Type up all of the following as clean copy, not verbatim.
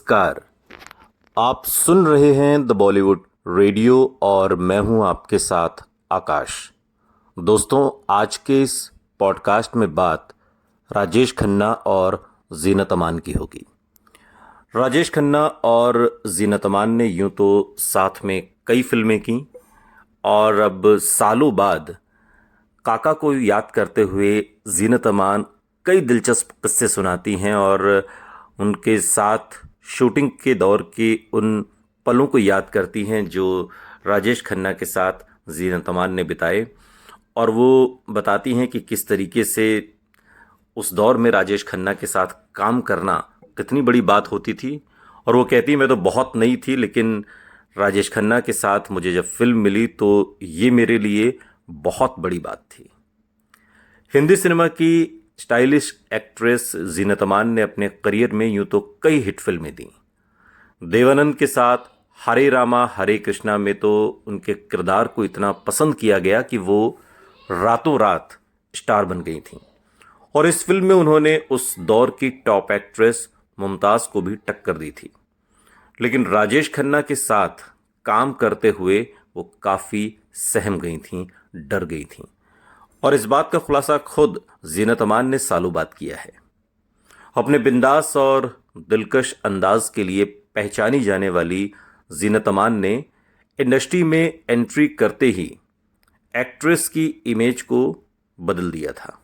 नमस्कार। आप सुन रहे हैं द बॉलीवुड रेडियो और मैं हूं आपके साथ आकाश। दोस्तों, आज के इस पॉडकास्ट में बात राजेश खन्ना और जीनत अमान की होगी। राजेश खन्ना और जीनत अमान ने यूं तो साथ में कई फिल्में की और अब सालों बाद काका को याद करते हुए जीनत अमान कई दिलचस्प किस्से सुनाती हैं और उनके साथ शूटिंग के दौर के उन पलों को याद करती हैं जो राजेश खन्ना के साथ जीनत अमान ने बिताए। और वो बताती हैं कि किस तरीके से उस दौर में राजेश खन्ना के साथ काम करना कितनी बड़ी बात होती थी। और वो कहती मैं तो बहुत नई थी, लेकिन राजेश खन्ना के साथ मुझे जब फिल्म मिली तो ये मेरे लिए बहुत बड़ी बात थी। हिंदी सिनेमा की स्टाइलिश एक्ट्रेस जीनत अमान ने अपने करियर में यूं तो कई हिट फिल्में दी। देवानंद के साथ हरे रामा हरे कृष्णा में तो उनके किरदार को इतना पसंद किया गया कि वो रातों रात स्टार बन गई थीं। और इस फिल्म में उन्होंने उस दौर की टॉप एक्ट्रेस मुमताज़ को भी टक्कर दी थी। लेकिन राजेश खन्ना के साथ काम करते हुए वो काफ़ी सहम गई थीं, डर गई थीं। और इस बात का खुलासा खुद जीनत अमान ने सालों बाद किया है। अपने बिंदास और दिलकश अंदाज के लिए पहचानी जाने वाली जीनत अमान ने इंडस्ट्री में एंट्री करते ही एक्ट्रेस की इमेज को बदल दिया था।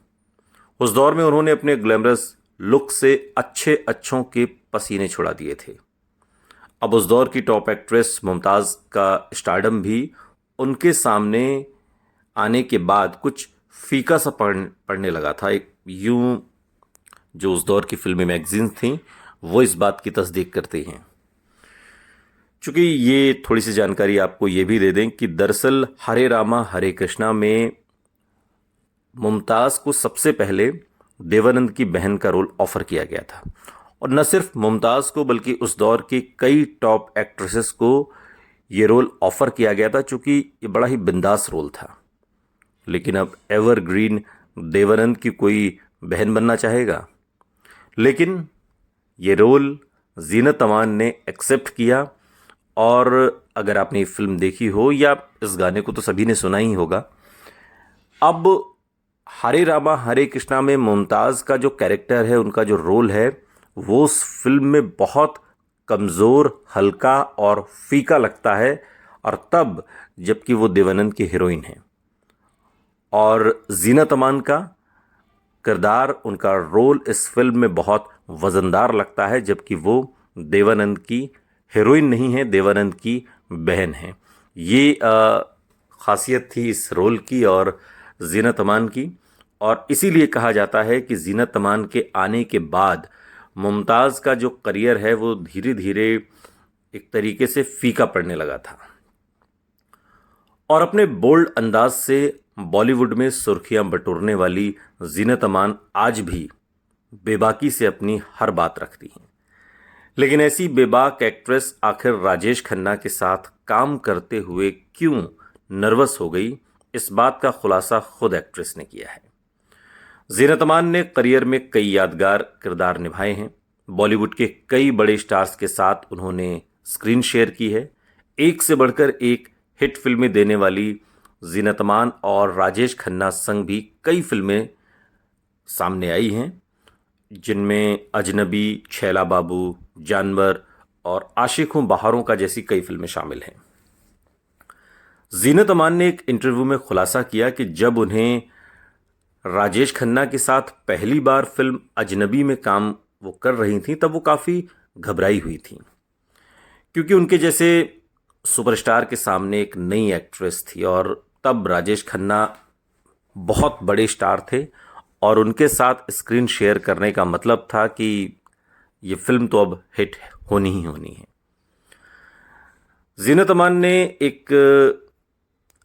उस दौर में उन्होंने अपने ग्लैमरस लुक से अच्छों के पसीने छुड़ा दिए थे। अब उस दौर की टॉप एक्ट्रेस मुमताज़ का स्टारडम भी उनके सामने आने के बाद कुछ फीका सा पड़ने लगा था। एक यूं जो उस दौर की फिल्मी मैगजीन्स थीं वो इस बात की तस्दीक करती हैं। चूँकि ये थोड़ी सी जानकारी आपको ये भी दे दें कि दरअसल हरे रामा हरे कृष्णा में मुमताज़ को सबसे पहले देवानंद की बहन का रोल ऑफर किया गया था। और न सिर्फ मुमताज़ को बल्कि उस दौर की कई टॉप एक्ट्रेसेस को ये रोल ऑफर किया गया था, चूँकि ये बड़ा ही बिंदास रोल था। लेकिन अब एवरग्रीन देवानंद की कोई बहन बनना चाहेगा? लेकिन ये रोल जीनत अमान ने एक्सेप्ट किया। और अगर आपने ये फिल्म देखी हो या इस गाने को तो सभी ने सुना ही होगा। अब हरे रामा हरे कृष्णा में मुमताज़ का जो कैरेक्टर है, उनका जो रोल है, वो उस फिल्म में बहुत कमज़ोर, हल्का और फीका लगता है। और तब जबकि वो देवानंद की हीरोइन है और जीनत अमान का किरदार, उनका रोल इस फिल्म में बहुत वज़नदार लगता है, जबकि वो देवानंद की हीरोइन नहीं है, देवानंद की बहन है। ये खासियत थी इस रोल की और जीनत अमान की। और इसीलिए कहा जाता है कि जीनत अमान के आने के बाद मुमताज़ का जो करियर है वो धीरे धीरे एक तरीके से फीका पड़ने लगा था। और अपने बोल्ड अंदाज से बॉलीवुड में सुर्खियां बटोरने वाली जीनत अमान आज भी बेबाकी से अपनी हर बात रखती हैं। लेकिन ऐसी बेबाक एक्ट्रेस आखिर राजेश खन्ना के साथ काम करते हुए क्यों नर्वस हो गई, इस बात का खुलासा खुद एक्ट्रेस ने किया है। जीनत अमान ने करियर में कई यादगार किरदार निभाए हैं। बॉलीवुड के कई बड़े स्टार्स के साथ उन्होंने स्क्रीन शेयर की है। एक से बढ़कर एक हिट फिल्में देने वाली जीनत अमान और राजेश खन्ना संग भी कई फिल्में सामने आई हैं, जिनमें अजनबी, छैला बाबू, जानवर और आशिक हूं बहारों का जैसी कई फिल्में शामिल हैं। जीनत अमान ने एक इंटरव्यू में खुलासा किया कि जब उन्हें राजेश खन्ना के साथ पहली बार फिल्म अजनबी में काम वो कर रही थी, तब वो काफ़ी घबराई हुई थी, क्योंकि उनके जैसे सुपरस्टार के सामने एक नई एक्ट्रेस थी। और तब राजेश खन्ना बहुत बड़े स्टार थे और उनके साथ स्क्रीन शेयर करने का मतलब था कि ये फिल्म तो अब हिट होनी ही होनी है। जीनत अमान ने एक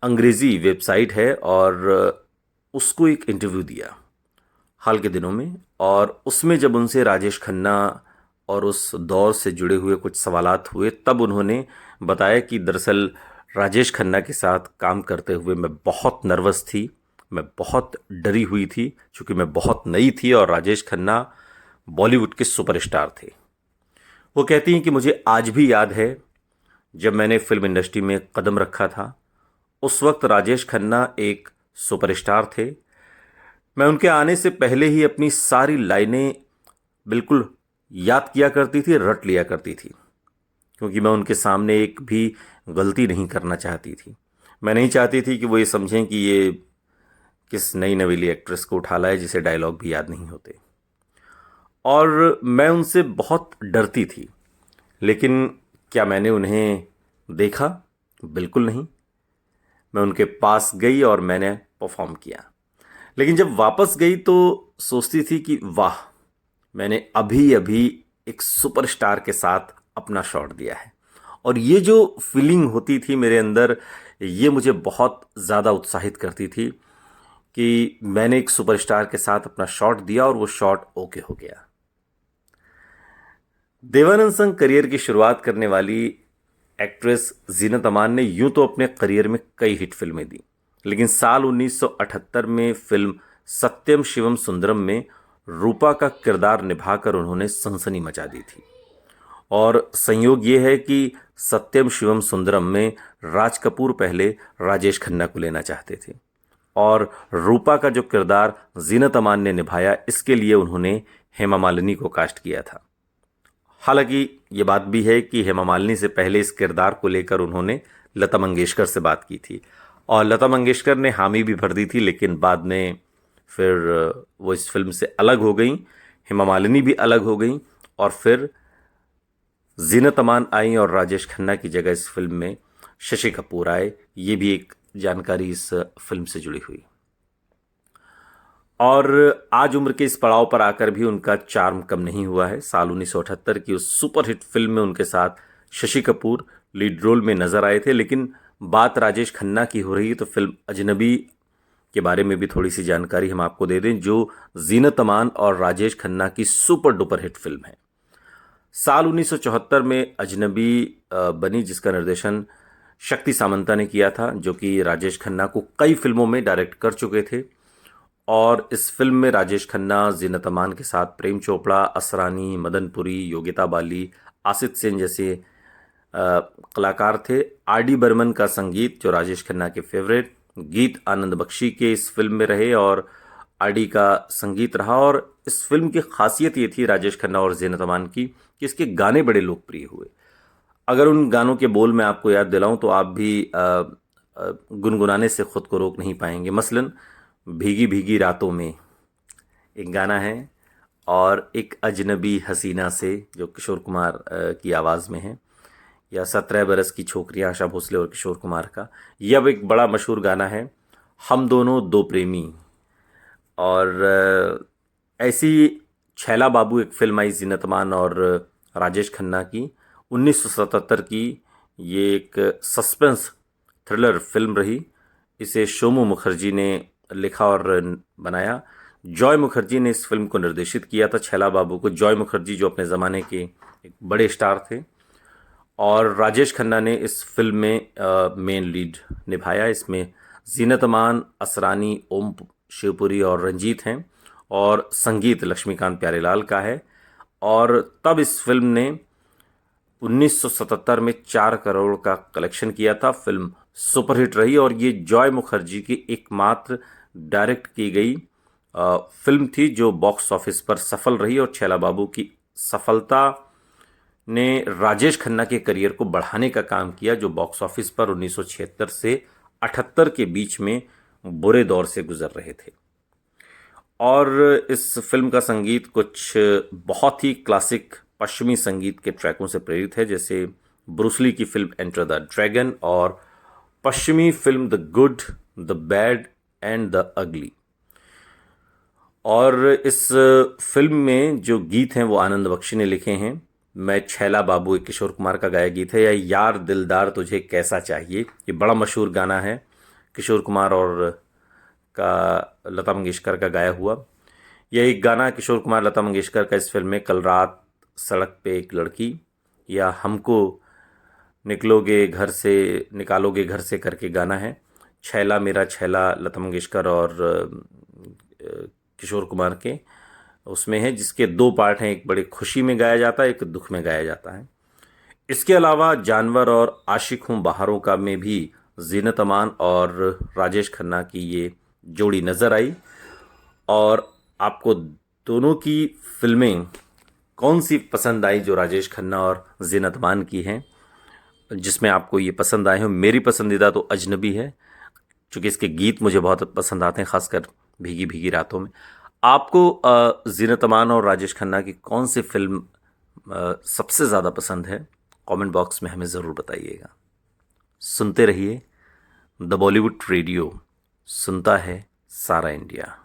अंग्रेज़ी वेबसाइट है और उसको एक इंटरव्यू दिया हाल के दिनों में। और उसमें जब उनसे राजेश खन्ना और उस दौर से जुड़े हुए कुछ सवालात हुए, तब उन्होंने बताया कि दरअसल राजेश खन्ना के साथ काम करते हुए मैं बहुत नर्वस थी, मैं बहुत डरी हुई थी, क्योंकि मैं बहुत नई थी और राजेश खन्ना बॉलीवुड के सुपरस्टार थे। वो कहती हैं कि मुझे आज भी याद है जब मैंने फिल्म इंडस्ट्री में कदम रखा था। उस वक्त राजेश खन्ना एक सुपरस्टार थे। मैं उनके आने से पहले ही अपनी सारी लाइनें बिल्कुल याद किया करती थी, रट लिया करती थी, क्योंकि मैं उनके सामने एक भी गलती नहीं करना चाहती थी। मैं नहीं चाहती थी कि वो ये समझें कि ये किस नई नवेली एक्ट्रेस को उठा लाए जिसे डायलॉग भी याद नहीं होते। और मैं उनसे बहुत डरती थी। लेकिन क्या मैंने उन्हें देखा? बिल्कुल नहीं। मैं उनके पास गई और मैंने परफॉर्म किया। लेकिन जब वापस गई तो सोचती थी कि वाह, मैंने अभी अभी एक सुपरस्टार के साथ अपना शॉट दिया है। और ये जो फीलिंग होती थी मेरे अंदर, ये मुझे बहुत ज़्यादा उत्साहित करती थी कि मैंने एक सुपरस्टार के साथ अपना शॉट दिया और वो शॉट ओके हो गया। देवानंद संग करियर की शुरुआत करने वाली एक्ट्रेस जीनत अमान ने यूं तो अपने करियर में कई हिट फिल्में दी, लेकिन साल 1978 में फिल्म सत्यम शिवम सुंदरम में रूपा का किरदार निभाकर उन्होंने सनसनी मचा दी थी। और संयोग ये है कि सत्यम शिवम सुंदरम में राज कपूर पहले राजेश खन्ना को लेना चाहते थे, और रूपा का जो किरदार जीनत अमान ने निभाया, इसके लिए उन्होंने हेमा मालिनी को कास्ट किया था। हालांकि ये बात भी है कि हेमा मालिनी से पहले इस किरदार को लेकर उन्होंने लता मंगेशकर से बात की थी, और लता मंगेशकर ने हामी भी भर दी थी, लेकिन बाद में फिर वो इस फिल्म से अलग हो गई, हेमा मालिनी भी अलग हो गई, और फिर जीनत अमान आई और राजेश खन्ना की जगह इस फिल्म में शशि कपूर आए। ये भी एक जानकारी इस फिल्म से जुड़ी हुई। और आज उम्र के इस पड़ाव पर आकर भी उनका चार्म कम नहीं हुआ है। साल 1978 की उस सुपरहिट फिल्म में उनके साथ शशि कपूर लीड रोल में नजर आए थे। लेकिन बात राजेश खन्ना की हो रही है तो फिल्म अजनबी के बारे में भी थोड़ी सी जानकारी हम आपको दे दें, जो जीनत अमान और राजेश खन्ना की सुपर डुपर हिट फिल्म है। साल 1974 में अजनबी बनी, जिसका निर्देशन शक्ति सामंता ने किया था, जो कि राजेश खन्ना को कई फिल्मों में डायरेक्ट कर चुके थे। और इस फिल्म में राजेश खन्ना जीनत अमान के साथ प्रेम चोपड़ा, असरानी, मदनपुरी, योगिता बाली, आसित सेन जैसे कलाकार थे। आर डी बर्मन का संगीत, जो राजेश खन्ना के फेवरेट गीत आनंद बख्शी के इस फिल्म में रहे, और आर डी का संगीत रहा। और इस फिल्म की खासियत ये थी राजेश खन्ना और जीनत अमान की कि इसके गाने बड़े लोकप्रिय हुए। अगर उन गानों के बोल मैं आपको याद दिलाऊं तो आप भी गुनगुनाने से खुद को रोक नहीं पाएंगे। मसलन भीगी भीगी रातों में एक गाना है, और एक अजनबी हसीना से, जो किशोर कुमार की आवाज़ में है, या 17 बरस की छोकरियां, आशा भोसले और किशोर कुमार का। यह अब एक बड़ा मशहूर गाना है, हम दोनों दो प्रेमी। और ऐसी छैला बाबू एक फिल्म आई जीनत अमान और राजेश खन्ना की, 1977 की। ये एक सस्पेंस थ्रिलर फिल्म रही। इसे शोमू मुखर्जी ने लिखा और बनाया। जॉय मुखर्जी ने इस फिल्म को निर्देशित किया था, छैला बाबू को। जॉय मुखर्जी जो अपने ज़माने के एक बड़े स्टार थे। और राजेश खन्ना ने इस फिल्म में मेन लीड निभाया। इसमें जीनत अमान, असरानी, ओम शिवपुरी और रंजीत हैं, और संगीत लक्ष्मीकांत प्यारेलाल का है। और तब इस फिल्म ने 1977 में 4 करोड़ का कलेक्शन किया था। फिल्म सुपरहिट रही, और ये जॉय मुखर्जी की एकमात्र डायरेक्ट की गई फिल्म थी जो बॉक्स ऑफिस पर सफल रही। और छैला बाबू की सफलता ने राजेश खन्ना के करियर को बढ़ाने का काम किया, जो बॉक्स ऑफिस पर 1976 से 78 के बीच में बुरे दौर से गुजर रहे थे। और इस फिल्म का संगीत कुछ बहुत ही क्लासिक पश्चिमी संगीत के ट्रैकों से प्रेरित है, जैसे ब्रूसली की फिल्म एंटर द ड्रैगन, और पश्चिमी film the good, the bad and the ugly. और इस फिल्म में जो गीत हैं वो आनंद बख्शी ने लिखे हैं। मैं छैला बाबू एक किशोर कुमार का गाया गीत है, या यार दिलदार तुझे कैसा चाहिए, ये बड़ा मशहूर गाना है, किशोर कुमार और का लता मंगेशकर का गाया हुआ। यह एक गाना किशोर कुमार लता मंगेशकर का इस फिल्म में कल रात सड़क पे एक लड़की, या हमको निकालोगे घर से करके गाना है। छैला मेरा छैला लता मंगेशकर और किशोर कुमार के, उसमें है, जिसके 2 पार्ट हैं, एक बड़े खुशी में गाया जाता है, एक दुख में गाया जाता है। इसके अलावा जानवर और आशिक हूँ बहारों का में भी जीनत अमान और राजेश खन्ना की ये जोड़ी नज़र आई। और आपको दोनों की फिल्में कौन सी पसंद आई, जो राजेश खन्ना और जीनत अमान की हैं, जिसमें आपको ये पसंद आए हो? मेरी पसंदीदा तो अजनबी है, क्योंकि इसके गीत मुझे बहुत पसंद आते हैं, खासकर भीगी भीगी रातों में। आपको जीनत अमान और राजेश खन्ना की कौन सी फिल्म सबसे ज़्यादा पसंद है? कमेंट बॉक्स में हमें ज़रूर बताइएगा। सुनते रहिए द बॉलीवुड रेडियो, सुनता है सारा इंडिया।